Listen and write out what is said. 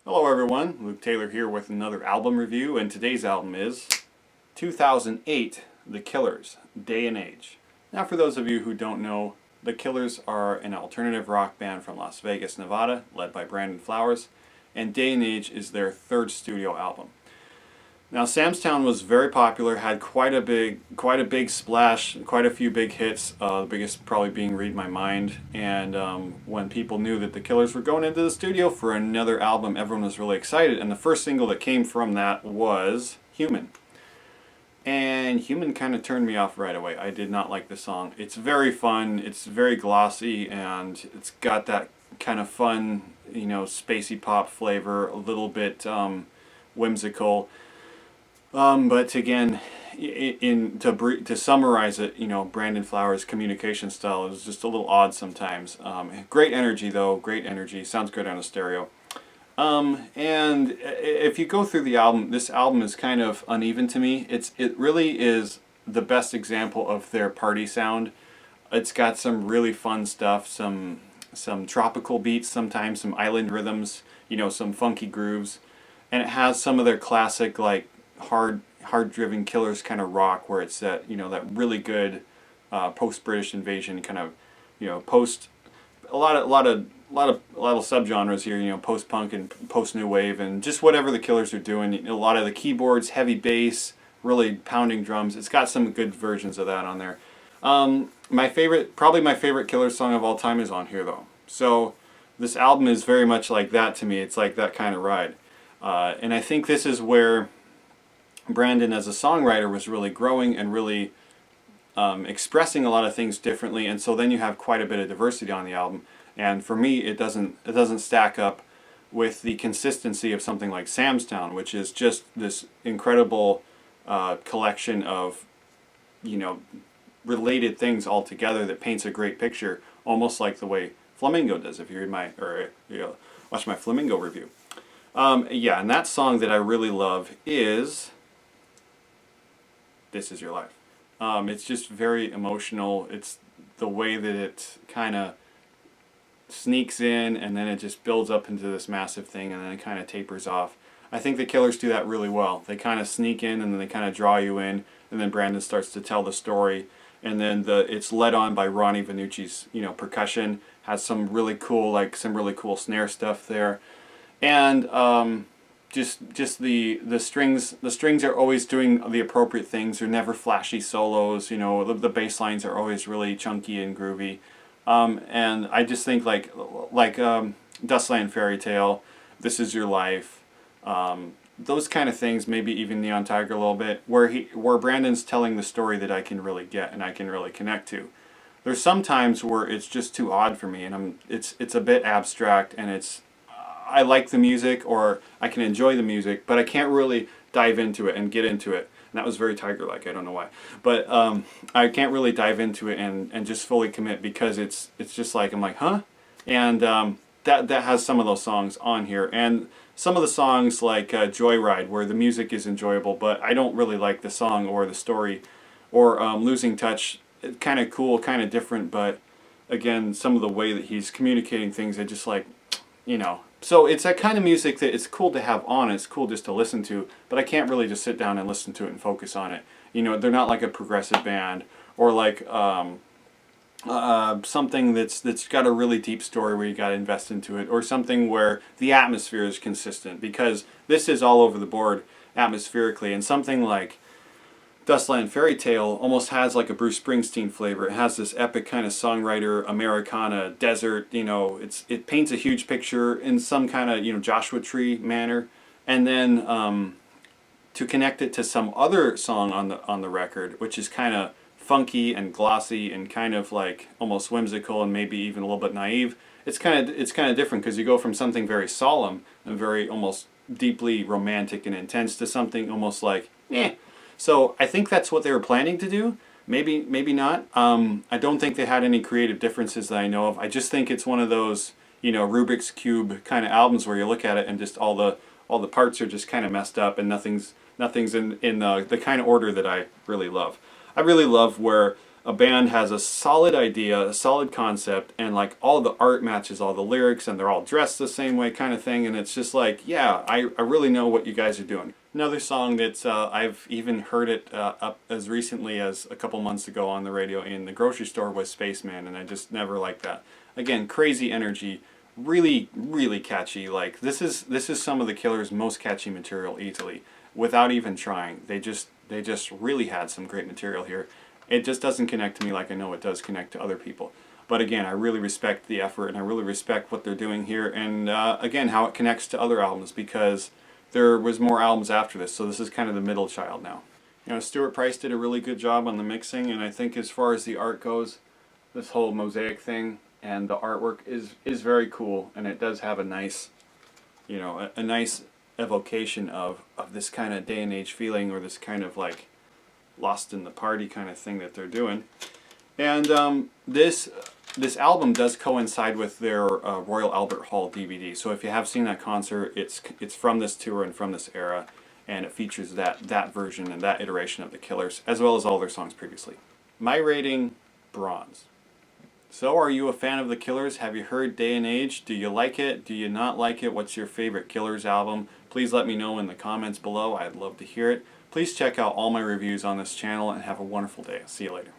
Hello everyone, Luke Taylor here with another album review, and today's album is 2008, The Killers, Day and Age. Now for those of you who don't know, The Killers are an alternative rock band from Las Vegas, Nevada, led by Brandon Flowers, and Day and Age is their third studio album. Now Sam's Town was very popular, had quite a big splash, quite a few big hits. The biggest probably being "Read My Mind." And when people knew that the Killers were going into the studio for another album, everyone was really excited. And the first single that came from that was "Human." And "Human" kind of turned me off right away. I did not like the song. It's very fun. It's very glossy, and it's got that kind of fun, spacey pop flavor. A little bit whimsical. But again, to summarize it, Brandon Flowers' communication style is just a little odd sometimes. Great energy though, great energy. Sounds good on a stereo. And if you go through the album, this album is kind of uneven to me. It really is the best example of their party sound. It's got some really fun stuff, some tropical beats, sometimes some island rhythms, some funky grooves, and it has some of their classic like hard driven Killers kind of rock, where it's that that really good post British invasion kind of post a lot of subgenres here, post punk and post new wave and just whatever the Killers are doing. A lot of the keyboards, heavy bass, really pounding drums. It's got some good versions of that on there. Probably my favorite Killers song of all time is on here though. So this album is very much like that to me. It's like that kind of ride, and I think this is where Brandon as a songwriter was really growing and really expressing a lot of things differently, and so then you have quite a bit of diversity on the album. And for me, it doesn't stack up with the consistency of something like Sam's Town, which is just this incredible collection of related things all together that paints a great picture, almost like the way Flamingo does. If you read watch my Flamingo review, yeah, and that song that I really love is "This Is Your Life." It's just very emotional. It's the way that it kind of sneaks in and then it just builds up into this massive thing and then it kind of tapers off. I think the Killers do that really well. They kind of sneak in and then they kind of draw you in, and then Brandon starts to tell the story, and then it's led on by Ronnie Vannucci's percussion. Has some really cool snare stuff there, and just the strings are always doing the appropriate things. They're never flashy solos. The bass lines are always really chunky and groovy. And I just think like Dustland Fairy Tale, This Is Your Life, those kind of things, maybe even Neon Tiger a little bit, where Brandon's telling the story that I can really get and I can really connect to. There's some times where it's just too odd for me, and it's a bit abstract, and I like the music, or I can enjoy the music, but I can't really dive into it and get into it. And that was very Tiger-like, I don't know why. But I can't really dive into it and just fully commit, because it's just like, I'm like, huh? And that has some of those songs on here. And some of the songs like Joyride, where the music is enjoyable, but I don't really like the song or the story. Or Losing Touch, kind of cool, kind of different, but again, some of the way that he's communicating things, I just like, So it's that kind of music that it's cool to have on. It's cool just to listen to, but I can't really just sit down and listen to it and focus on it. They're not like a progressive band, or like something that's got a really deep story where you got to invest into it, or something where the atmosphere is consistent, because this is all over the board atmospherically. And something like Dustland Fairy Tale almost has like a Bruce Springsteen flavor. It has this epic kind of songwriter Americana desert. It paints a huge picture in some kind of Joshua Tree manner, and then to connect it to some other song on the record, which is kind of funky and glossy and kind of like almost whimsical and maybe even a little bit naive. It's kind of different, because you go from something very solemn and very almost deeply romantic and intense to something almost like eh. So I think that's what they were planning to do. Maybe not. I don't think they had any creative differences that I know of. I just think it's one of those Rubik's Cube kind of albums where you look at it and just all the parts are just kind of messed up, and nothing's in the kind of order that I really love. I really love where a band has a solid idea, a solid concept, and like all the art matches all the lyrics, and they're all dressed the same way kind of thing, and it's just like, yeah, I really know what you guys are doing. Another song that's I've even heard it up as recently as a couple months ago on the radio in the grocery store was Spaceman, and I just never liked that. Again, crazy energy, really, really catchy. Like this is some of the Killers' most catchy material easily, without even trying. They just really had some great material here. It just doesn't connect to me like I know it does connect to other people. But again, I really respect the effort, and I really respect what they're doing here, and again, how it connects to other albums, because there was more albums after this, so this is kind of the middle child now. You know, Stuart Price did a really good job on the mixing, and I think as far as the art goes, this whole mosaic thing and the artwork is very cool, and it does have a nice, you know, a nice evocation of this kind of day and age feeling, or this kind of like lost in the party kind of thing that they're doing. And this album does coincide with their Royal Albert Hall DVD. So if you have seen that concert, it's from this tour and from this era, and it features that version and that iteration of the Killers, as well as all their songs previously. My rating, bronze. So are you a fan of the Killers? Have you heard Day and Age? Do you like it? Do you not like it? What's your favorite Killers album? Please let me know in the comments below. I'd love to hear it. Please check out all my reviews on this channel and have a wonderful day. See you later.